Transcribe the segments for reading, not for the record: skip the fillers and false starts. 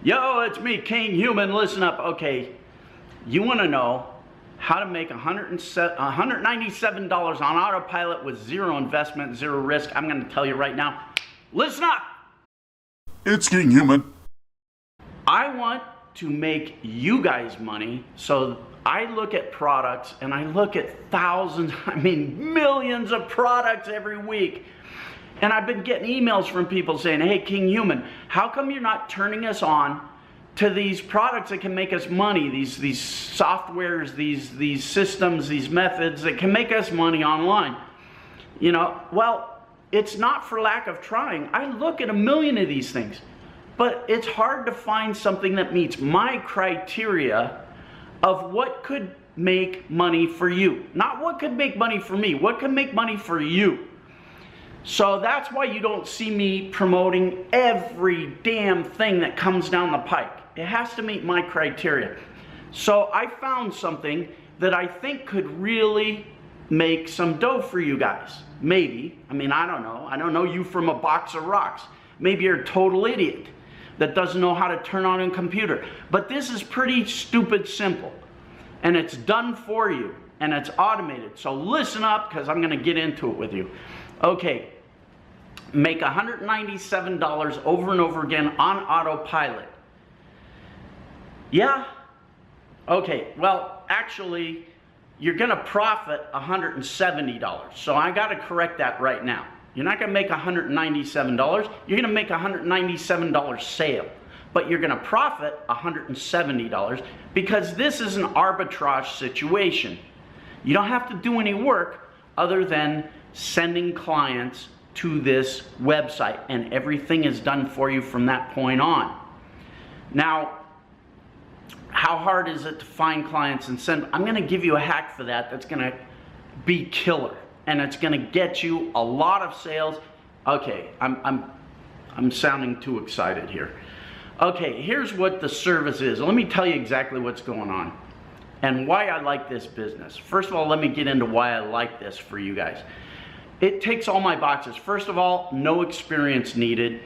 Yo, it's me, Kinghuman. Listen up. Okay, you want to know how to make $197 on autopilot with zero investment, zero risk? I'm going to tell you right now. Listen up. It's Kinghuman. I want to make you guys money, so I look at products and I look at thousands, millions of products every week. And I've been getting emails from people saying, hey, Kinghuman, how come you're not turning us on to these products that can make us money, these softwares, these systems, these methods that can make us money online? You know, well, it's not for lack of trying. I look at a million of these things, but it's hard to find something that meets my criteria of what could make money for you. Not what could make money for me, what could make money for you. So that's why you don't see me promoting every damn thing that comes down the pike. It has to meet my criteria. So I found something that I think could really make some dough for you guys. Maybe. I don't know. I don't know you from a box of rocks. Maybe you're a total idiot that doesn't know how to turn on a computer. But this is pretty stupid simple. And it's done for you. And it's automated. So listen up, because I'm going to get into it with you. Okay. Make $197 over and over again on autopilot. Yeah? Okay, well, actually, you're going to profit $170. So I got to correct that right now. You're not going to make $197. You're going to make $197 sale. But you're going to profit $170 because this is an arbitrage situation. You don't have to do any work other than sending clients to this website, and everything is done for you from that point on. Now, how hard is it to find clients and send? I'm going to give you a hack for that that's going to be killer, and it's going to get you a lot of sales. Okay, I'm sounding too excited here. Okay, here's what the service is. Let me tell you exactly what's going on and why I like this business. First of all, let me get into why I like this for you guys. It takes all my boxes. First of all, no experience needed,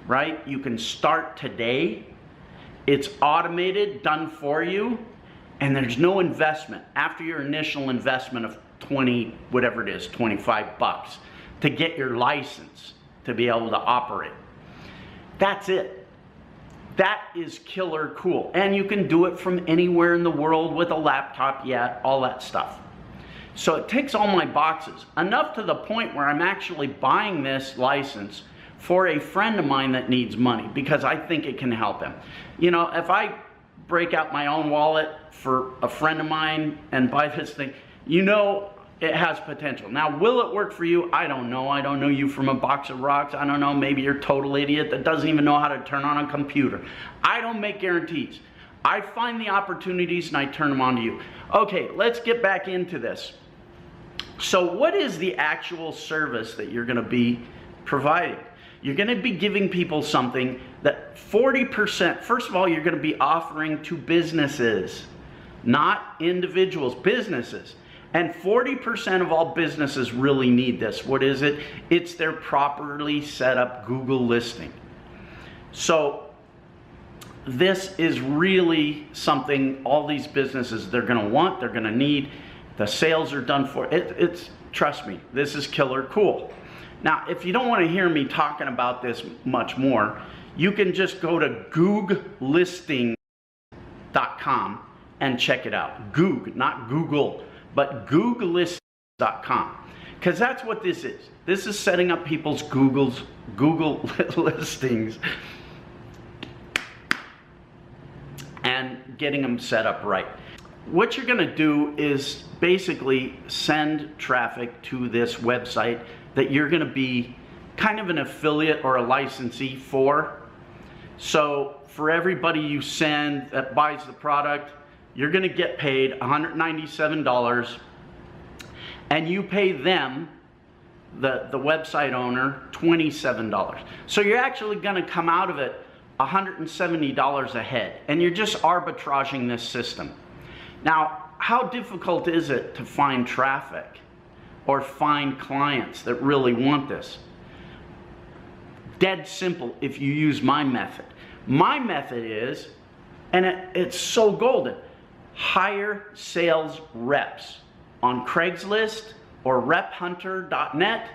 right? You can start today. It's automated, done for you, and there's no investment. After your initial investment of 20, whatever it is, 25 bucks to get your license to be able to operate. That's it. That is killer cool. And you can do it from anywhere in the world with a laptop, yeah, all that stuff. So it ticks all my boxes, enough to the point where I'm actually buying this license for a friend of mine that needs money because I think it can help him. You know, if I break out my own wallet for a friend of mine and buy this thing, you know it has potential. Now, will it work for you? I don't know. I don't know you from a box of rocks. I don't know. Maybe you're a total idiot that doesn't even know how to turn on a computer. I don't make guarantees. I find the opportunities and I turn them on to you. Okay, let's get back into this. So what is the actual service that you're going to be providing? You're going to be giving people something that 40%, first of all, you're going to be offering to businesses, not individuals, businesses. And 40% of all businesses really need this. What is it? It's their properly set up Google listing. So this is really something all these businesses, they're going to want, they're going to need. The sales are done for it. Trust me, this is killer cool. Now, if you don't want to hear me talking about this much more, you can just go to googlistings.com and check it out. Goog, not Google, but googlistings.com. Because that's what this is. This is setting up people's Google listings and getting them set up right. What you're going to do is basically send traffic to this website that you're going to be kind of an affiliate or a licensee for. So for everybody you send that buys the product, you're going to get paid $197, and you pay them, the website owner, $27. So you're actually going to come out of it $170 a head, and you're just arbitraging this system. Now, how difficult is it to find traffic or find clients that really want this? Dead simple if you use my method. My method is, and it's so golden, hire sales reps on Craigslist or rephunter.net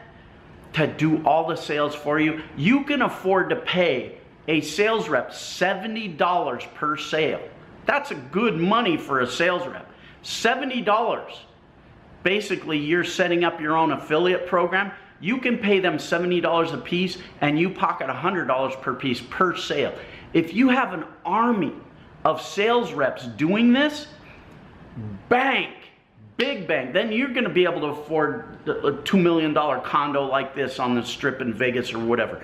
to do all the sales for you. You can afford to pay a sales rep $70 per sale. That's a good money for a sales rep. $70. Basically, you're setting up your own affiliate program. You can pay them $70 a piece and you pocket $100 per piece per sale. If you have an army of sales reps doing this, bank, big bank, then you're going to be able to afford a $2 million condo like this on the strip in Vegas or whatever.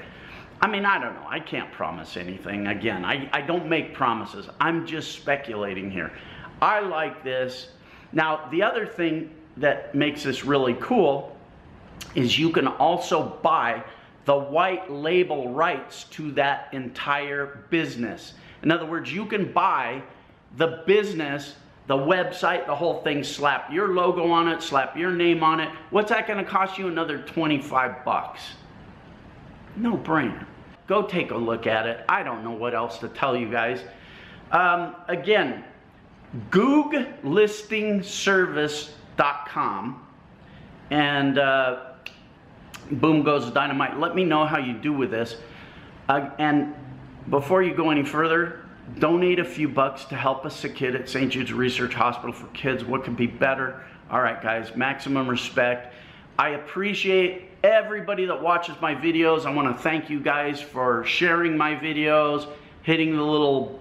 I mean, I don't know. I can't promise anything. Again, I don't make promises. I'm just speculating here. I like this. Now, the other thing that makes this really cool is you can also buy the white label rights to that entire business. In other words, you can buy the business, the website, the whole thing, slap your logo on it, slap your name on it. What's that going to cost you? Another 25 bucks. No brainer. Go take a look at it. I don't know what else to tell you guys. Again, googlistingservice.com, and boom goes the dynamite. Let me know how you do with this. And before you go any further, donate a few bucks to help a sick kid at St. Jude's Research Hospital for Kids. What could be better? All right, guys, maximum respect. I appreciate everybody that watches my videos. I want to thank you guys for sharing my videos, hitting the little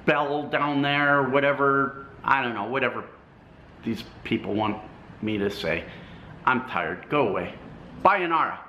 bell down there, whatever, I don't know, whatever these people want me to say. I'm tired. Go away. Sayonara.